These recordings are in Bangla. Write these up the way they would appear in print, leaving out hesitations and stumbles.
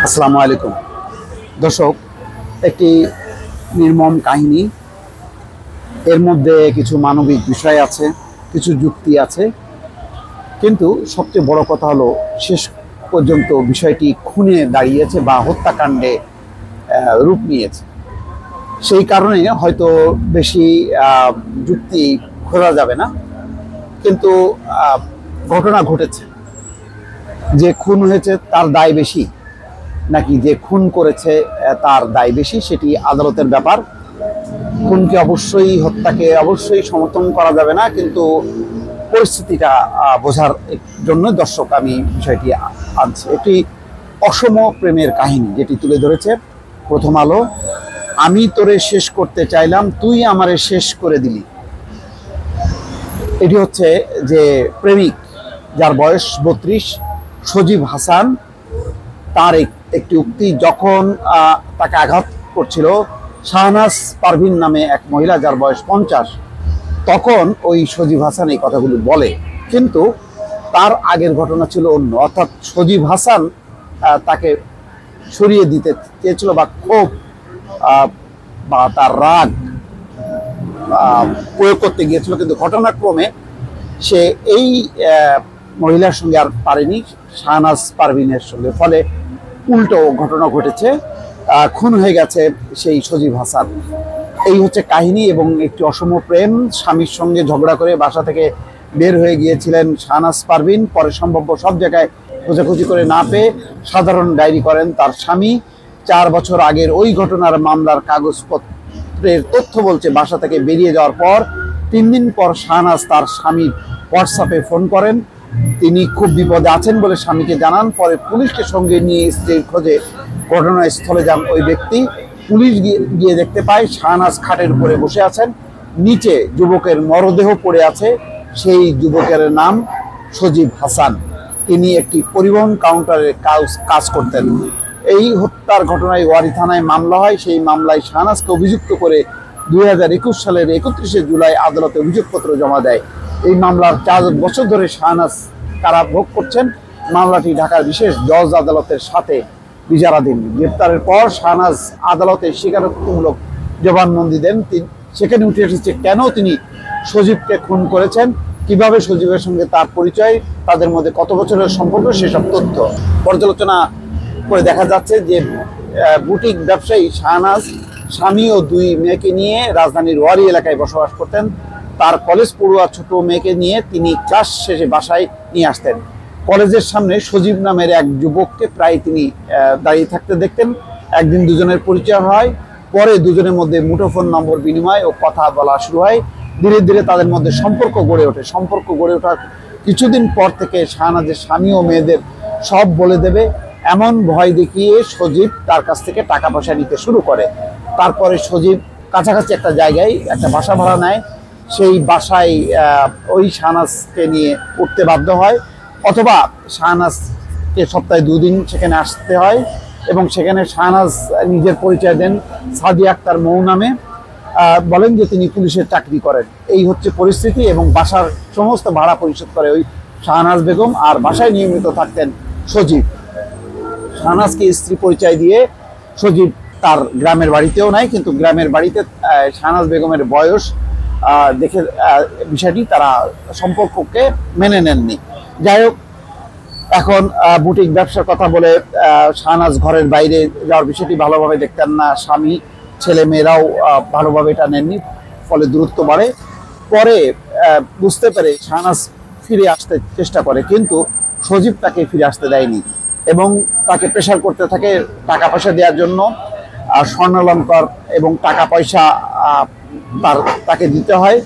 আসসালামু আলাইকুম দর্শক, একটি নির্মম কাহিনী। এর মধ্যে কিছু মানবিক বিষয় আছে, কিছু যুক্তি আছে, কিন্তু সবচেয়ে বড় কথা হলো শেষ পর্যন্ত বিষয়টি খুনে দাঁড়িয়েছে বা হত্যাকাণ্ডে রূপ নিয়েছে। সেই কারণে হয়তো বেশি যুক্তি খোঁজা যাবে না, কিন্তু ঘটনা ঘটেছে। যে খুন হয়েছে তার দায় বেশি নাকি যে খুন করেছে তার দায় বেশি, সেটি আদালতের ব্যাপার। খুনকে অবশ্যই, হত্যাকে অবশ্যই সমর্থন করা যাবে না, কিন্তু পরিস্থিতিটা বোঝার জন্য দর্শক আমি বিষয়টি আনছি। একটি অসম প্রেমের কাহিনী যেটি তুলে ধরেছে প্রথম আলো। আমি তোরে শেষ করতে চাইলাম, তুই আমারে শেষ করে দিলি। এটি হচ্ছে যে প্রেমিক, যার বয়স 32, সজীব হাসান, তার একটি উক্তি। যখন তাকে আঘাত করছিল শাহনাজ পারভিন নামে এক মহিলা, যার বয়স 50, তখন ওই সজীব হাসান এই কথাগুলি বলে। কিন্তু তার আগের ঘটনা ছিল অন্য, অর্থাৎ সজীব হাসান তাকে সরিয়ে দিতে চেয়েছিল বা ক্ষোভ বা তার রাগ প্রয়োগ করতে গিয়েছিল, কিন্তু ঘটনাক্রমে সে এই মহিলার সঙ্গে আর পারেনি, শাহনাজ পারভিনের সঙ্গে। ফলে উল্টো ঘটনা ঘটেছে, খুন হয়ে গেছে সেই সজীব হাসান। এই হচ্ছে কাহিনী। এবং একটি অসম প্রেম, স্বামীর সঙ্গে ঝগড়া করে বাসা থেকে বের হয়ে গিয়েছিলেন শাহনাজ পারভিন। পরে সম্ভাব্য সব জায়গায় খোঁজাখুঁজি করে না পেয়ে সাধারণ ডায়েরি করেন তার স্বামী। 4 বছর আগের ওই ঘটনার মামলার কাগজপত্রের তথ্য বলছে, বাসা থেকে বেরিয়ে যাওয়ার পর 3 দিন পর শাহনাজ তার স্বামীর হোয়াটসঅ্যাপে ফোন করেন। তিনি খুব বিপদে আছেন বলে স্বামীকে জানান। পরে পুলিশকে সঙ্গে নিয়ে স্ত্রীর খোঁজে ঘটনাস্থলে যান ওই ব্যক্তি। পুলিশ গিয়ে দেখতে পায় শাহনাজ খাটের উপরে বসে আছেন, নিচে যুবকের মরদেহ পড়ে আছে। সেই যুবকের নাম সজীব হাসান। তিনি একটি পরিবহন কাউন্টারে কাজ করতেন। এই হত্যার ঘটনায় ওয়ারী থানায় মামলা হয়। সেই মামলায় শাহনাজকে অভিযুক্ত করে 2021 সালের 31শে জুলাই আদালতে অভিযোগপত্র জমা দেয়। এই মামলার 4 বছর ধরে শাহনাজ কারাভোগ করছেন। মামলাটি ঢাকার বিশেষ জজ আদালতের সাথে বিচারাধীন। গ্রেপ্তারের পর শাহনাজ আদালতে স্বীকারোক্তিমূলক জবানবন্দি দেন। সেখানে উঠে এসেছে কেন তিনি সজীবকে খুন করেছেন, কিভাবে সজীবের সঙ্গে তার পরিচয়, তাদের মধ্যে কত বছরের সম্পর্ক, সেসব তথ্য পর্যালোচনা করে দেখা যাচ্ছে যে বুটিক ব্যবসায়ী শাহনাজ স্বামী ও 2 মেয়েকে নিয়ে রাজধানীর ওয়ারী এলাকায় বসবাস করতেন। তার কলেজ পড়ুয়া ছোট মেয়েকে নিয়ে তিনি ক্লাস শেষে বাসায় নিয়ে আসতেন। কলেজের সামনে সজীব নামের এক যুবককে প্রায় তিনি দাঁড়িয়ে থাকতে দেখতেন। একদিন দুজনের পরিচয় হয়। পরে দুজনের মধ্যে মুঠোফোন নম্বর বিনিময় ও কথা বলা শুরু হয়। ধীরে ধীরে তাদের মধ্যে সম্পর্ক গড়ে ওঠে। সম্পর্ক গড়ে ওঠার কিছুদিন পর থেকে শাহনাজের স্বামী ও মেয়েদের সব বলে দেবে এমন ভয় দেখিয়ে সজীব তার কাছ থেকে টাকা পয়সা নিতে শুরু করে। তারপরে সজীব কাছাকাছি একটা জায়গায় একটা বাসা ভাড়া নেয়। সেই বাসায় ওই শাহনাজকে নিয়ে উঠতে বাধ্য হয়, অথবা শাহনাজকে সপ্তাহে 2 দিন সেখানে আসতে হয়। এবং সেখানে শাহনাজ নিজের পরিচয় দেন সাদিয়া আক্তার মৌ নামে। বলেন যে তিনি পুলিশের চাকরি করেন। এই হচ্ছে পরিস্থিতি। এবং বাসার সমস্ত ভাড়া পরিশোধ করে ওই শাহনাজ বেগম, আর বাসায় নিয়মিত থাকতেন সজীব। শাহনাজকে স্ত্রী পরিচয় দিয়ে সজীব তার গ্রামের বাড়িতেও নাই, কিন্তু গ্রামের বাড়িতে শাহনাজ বেগমের বয়স দেখে বিষয়টি তারা সম্পর্ককে মেনে নেননি। যাই হোক, এখন বুটিক ব্যবসার কথা বলে শাহনাজ ঘরের বাইরে যাওয়ার বিষয়টি ভালোভাবে দেখতেন না। স্বামী, ছেলে মেয়েরাও ভালোভাবে এটা নেননি, ফলে দূরত্ব বাড়ে। পরে বুঝতে পেরে শাহনাজ ফিরে আসতে চেষ্টা করে, কিন্তু সজীব তাকে ফিরে আসতে দেয়নি এবং তাকে প্রেশার করতে থাকে টাকা পয়সা দেওয়ার জন্য। স্বর্ণালঙ্কার এবং টাকা পয়সা তাকে দিতে হয়।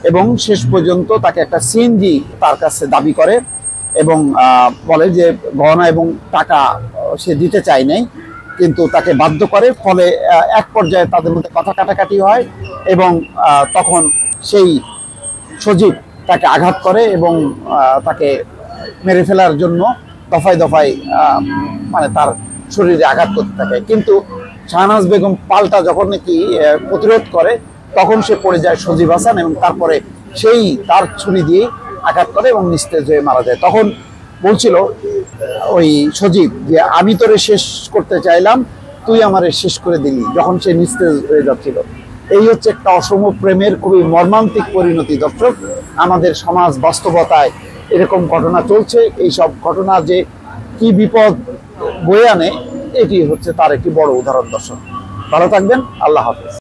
এবং শেষ পর্যন্ত তাকে একটা সিএনজি তার কাছে দাবি করে এবং বলে যে গহনা এবং টাকা সে দিতে চায় নাই, কিন্তু তাকে বাধ্য করে। ফলে এক পর্যায়ে তাদের মধ্যে কথা কাটাকাটি হয় এবং তখন সেই সজীব তাকে আঘাত করে এবং তাকে মেরে ফেলার জন্য দফায় দফায় মানে তার শরীরে আঘাত করতে থাকে। কিন্তু শাহনাজ বেগম পাল্টা যখন নাকি প্রতিরোধ করে, তখন সে পড়ে যায় সজীব হাসান এবং তারপরে সেই তার ছুরি দিয়ে আঘাত করে এবং নিস্তেজ হয়ে মারা যায়। তখন বলছিল ওই সজীব যে আমি তোরে শেষ করতে চাইলাম, তুই আমারে শেষ করে দিলি, যখন সে নিস্তেজ হয়ে যাচ্ছিল। এই হচ্ছে একটা অসম প্রেমের খুবই মর্মান্তিক পরিণতি। দর্শক, আমাদের সমাজ বাস্তবতায় এরকম ঘটনা চলছে। এইসব ঘটনা যে কি বিপদ বয়ে আনে, এটি হচ্ছে তার একটি বড় উদাহরণ। দর্শক, ভালো থাকবেন, আল্লাহ হাফেজ।